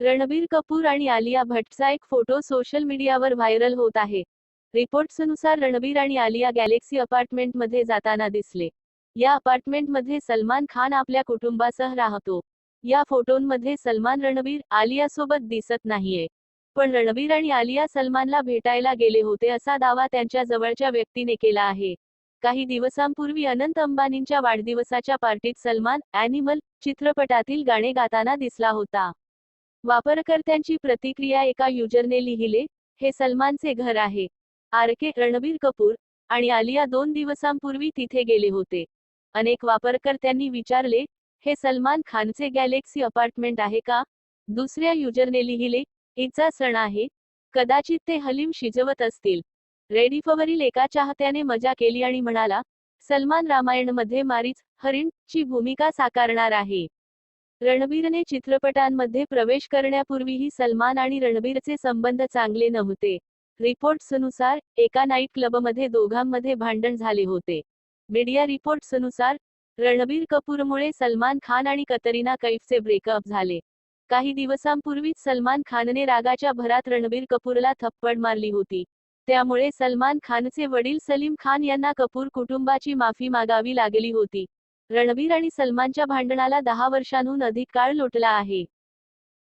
रणबीर कपूर आणि आलिया भट्टचा एक photo social मीडियावर व्हायरल होत आहे. रिपोर्ट्सनुसार रणबीर आणि आलिया गॅलेक्सी अपार्टमेंटमध्ये जाताना दिसले. या अपार्टमेंटमध्ये सलमान खान आपल्या कुटुंबासह राहतो. या फोटोंमध्ये सलमान रणबीर, आलियासोबत दिसत नाहीये. पण रणबीर आणि आलिया सलमानला भेटायला गेले होते असा दावा त्यांच्या जवळच्या व्यक्तीने केला आहे. काही दिवसांपूर्वी अनंत अंबानींच्या वाढदिवसाच्या पार्टीत सलमान ॲनिमल चित्रपटातील गाणे गाताना दिसला होता. वापरकर्त्यांची प्रतिक्रिया एका युजरने लिहिले, हे सलमानचे घर आहे. आरके रणबीर कपूर आणि आलिया 2 दिवसांपूर्वी तिथे गेले होते. अनेक वापरकर्त्यांनी विचारले, हे सलमान खानचे गॅलेक्सी अपार्टमेंट आहे का? दुसऱ्या युजरने लिहिले, ईदचा सण आहे. कदाचित ते हलीम शिजवत असतील. रेडिफवरील एका चाहत्याने मजा केली आणि म्हणाला, सलमान रामायणमध्ये मारीच, हरिण ची भूमिका साकारणार आहे. रणबीरने चित्रपटांमध्ये प्रवेश करण्यापूर्वीही सलमान आणि रणबीरचे संबंध चांगले नव्हते. रिपोर्ट्सनुसार, एका नाईट क्लबमध्ये दोघांमध्ये भांडण झाले होते. मीडिया रिपोर्ट्सनुसार, रणबीर कपूरमुळे सलमान खान आणि कतरिना कैफचे ब्रेकअप झाले. काही दिवसांपूर्वीच सलमान खानने रागाच्या भरात रणबीर कपूरला थप्पड मारली होती. त्यामुळे सलमान खानचे वडील सलीम खान यांना कपूर कुटुंबाची माफी मागावी लागली होती. रणबीर आणि सलमानच्या भांडणाला 10 वर्षांहून अधिक काळ लोटला आहे.